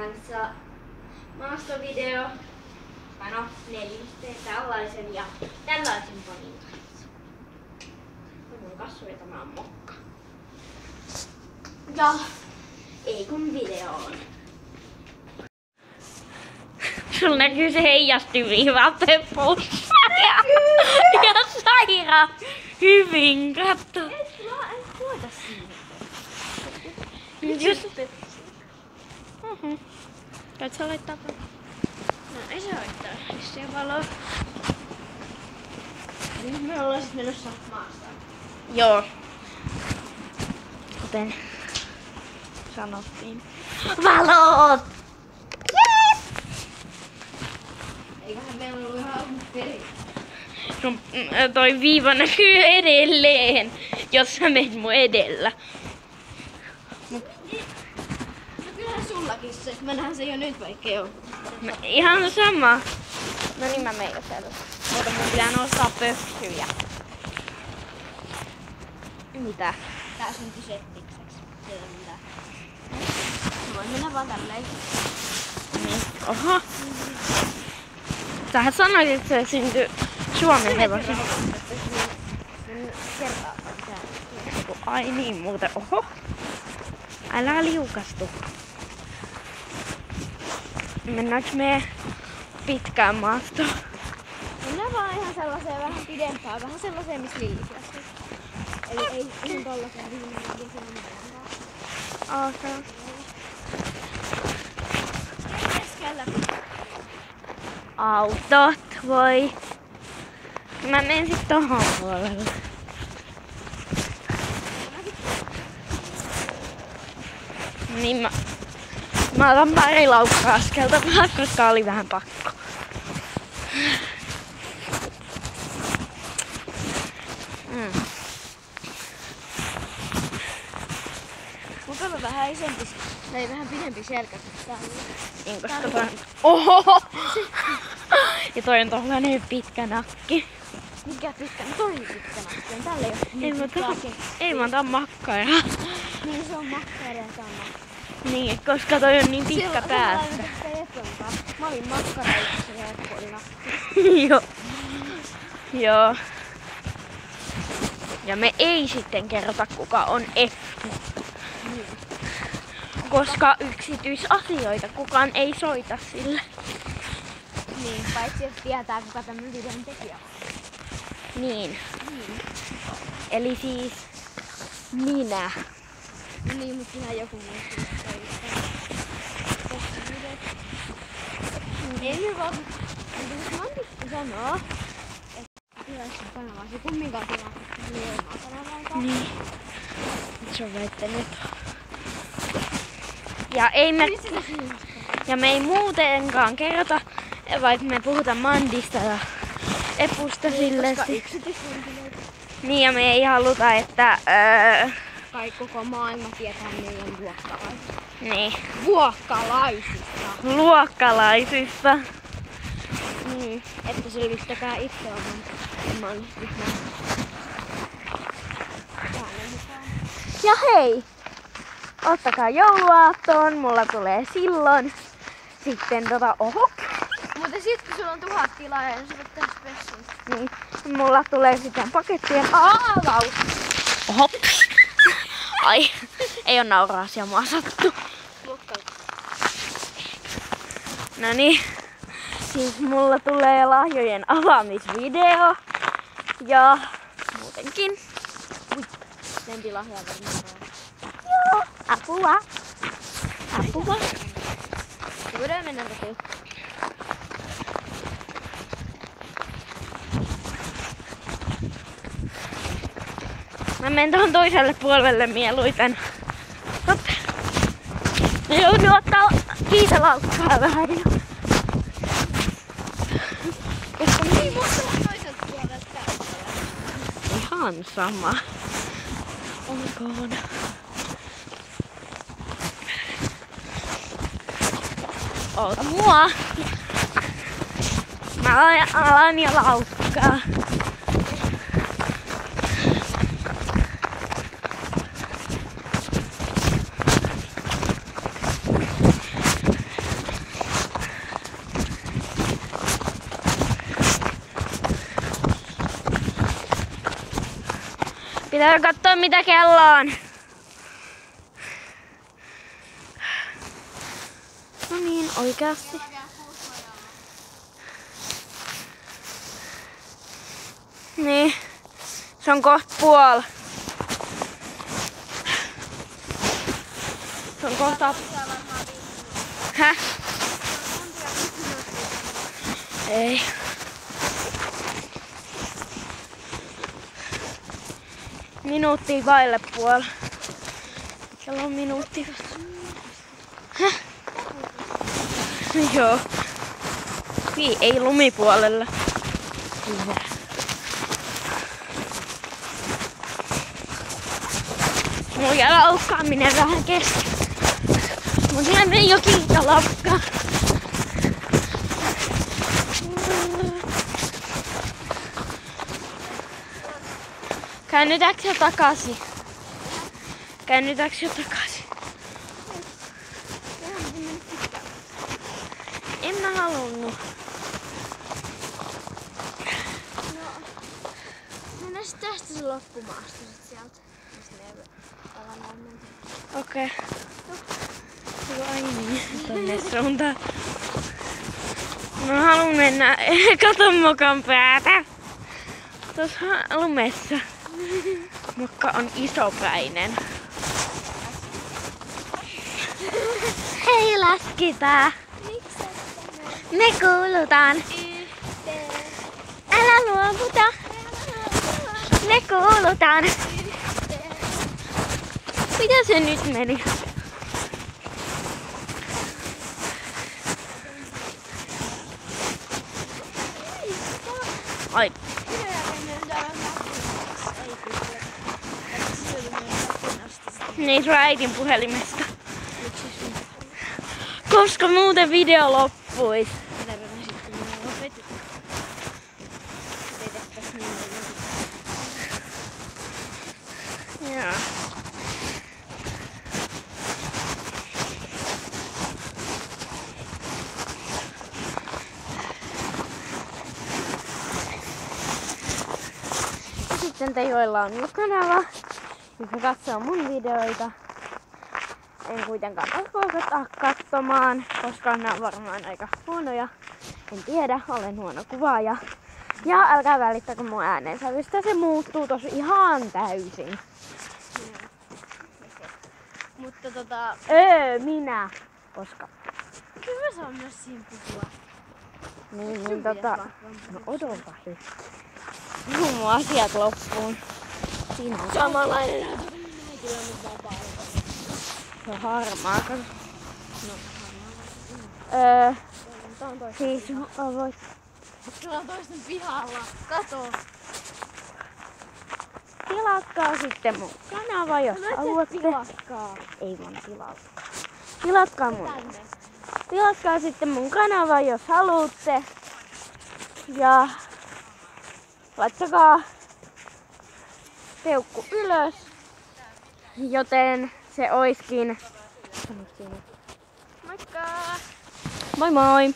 kanssa maastovideo. Tai no, nelisten, tällaisen ja tällaisen ponin kanssa. Mun kasvoi tämä on mokka. Ja ei kun videoon. Sulla näkyy se heijastiviiva peppussa. Ja sairaan hyvin, katso. Et tuota sinne. Just. Käyt sä laittaa paljon? No ei se haittaa. Jos se valoo. Nyt me ollaan sit menossa maastaan. Joo. Kuten sanottiin. Valot! Yes! Eiköhän meillä ollut ihan perin. No, toi viiva näkyy edelleen, jos sä menet mun edellä. No kyllähän sullakin se. Mä näen se jo nyt vaikkei oo. Ihan sama. No niin mä menen jo sieltä. Mutta mun pitää nostaa pöksyjä. Mitä? Tää syntyi settikseksi. Ei ole mitään. Mä voin mennä vaan tälleen. Niin. Oho. Sähän sanoit, että se syntyi Suomen hevosen. Ai niin muuten. Oho. Älä liukastu. Mennäänkö me pitkään maastoon? Mennään vaan ihan sellaiseen vähän pidempään. Vähän sellaiseen, missä lillikästi. Eli ei ihan tollaseen viimeinen okei. Keskellä. Autot, voi. Mä menen sit tohon puolelle. Niin mä otan pari laukka-askelta, koska oli vähän pakko. Mukava vähän isompi, tai vähän pidempi selkä kuin täällä. Niin, koska toi... Oho! Ja toi on tollanen pitkä nakki. Mikä pitkä? No toi pitkä nakki on. Täällä ei oo ei mä otan makkaraa. Niin se on makkara ja tää on nakki. Niin, koska toi on niin pitkä päästä. Mä olin makkaraissa ja Eppu oli nakki. Joo. Joo. Ja me ei sitten kerrota kuka on Eppu. Niin. Koska yksityisasioita kukaan ei soita sille. Niin, paitsi jos tietää kuka tämän videon tekijä on. Niin. Eli siis minä. Niin, mutta ihan joku muu. Ei nyt vaan, jos Mantikki sanoo, että tilaisi kanavaa, se kumminkaan tilaisi Leonaa kanavaa. Niin. Se on väittänyt. Ja me ei muutenkaan kerrota, vaikka me puhutaan Mandista ja Epusta sille. Niin, ja me ei haluta, että kai koko maailma tietää meidän luokkalaisista. Niin. Luokkalaisista. Niin, että selvittäkää itse oman ryhmän. Ja hei! Ottakaa jouluaattoon, mulla tulee silloin sitten oho. Mutta sit kun sulla on 1000 tilaa ja sä voit tehdä spessun. Niin, mulla tulee sitten pakettien avaus. Oho. Ai, ei oo nauraasia mua sattu. Noniin, siis mulla tulee lahjojen avaamisvideo. Ja muutenkin. Ui, lempilahjaa varmaan. Joo, apua. Apua. Voidaan mennä kotiin. Mä menen tohon toiselle puolelle mieluiten. Hop. Mä joudun ottaa kiitolaukkaa vähän jo. Koska niin musta toiselta puolelta. Ihan sama. Olkoon. Oota mua. Mä alan jo laukkaa. Pitää katsoa mitä kello on. No niin, oikeasti. Niin. Se on kohta puoli. Se on kohta... Häh? Ei. Minuuttia vaille puoli. Kello on minuutti. Häh? Joo. Ei lumipuolella. Hyvä. Mulla jää laukkaaminen vähän kesken. Mun tilanne ei oo kilta laukkaa. Käännytäänkö jo takaisin? Käännytäänkö jo takaisin? En mä halunnut. No, mennään sit tästä se loppumaasto sit sieltä. Okei. Ai niin, tonne suuntaan. Mä haluun mennä katon mokan päätä. Tuossa lumessa. Mokka on isopäinen. Hei laskipää! Me kuulutaan! Älä luovuta! Me kuulutaan! Mitä se nyt meni? Ai. Niin sun äitin puhelimesta. Koska muuten video loppuis. Joo. Sitten te, joilla on mun kanava, joka katsoo mun videoita. En kuitenkaan suosita katsomaan, koska nämä on varmaan aika huonoja. En tiedä, olen huono kuvaaja. Ja älkää välittäkö mun äänensävystä, se muuttuu tosi ihan täysin. Mutta minä. Koska. Kyllä mä saan myös siinä puhua. Niin no odota nyt. Puhu mun asiat loppuun. Siinä on samanlainen. Se on harmaa. No, siis voit... Se on toisten pihalla. Kato. Tilatkaa sitten mun kanava, jos haluatte. Tilatkaa. Ei mun tilatkaa. Tilatkaa mun. Tilatkaa sitten mun kanava, jos haluatte. Ja laittakaa peukku ylös. Joten se oiskin. Moikka! Moi moi!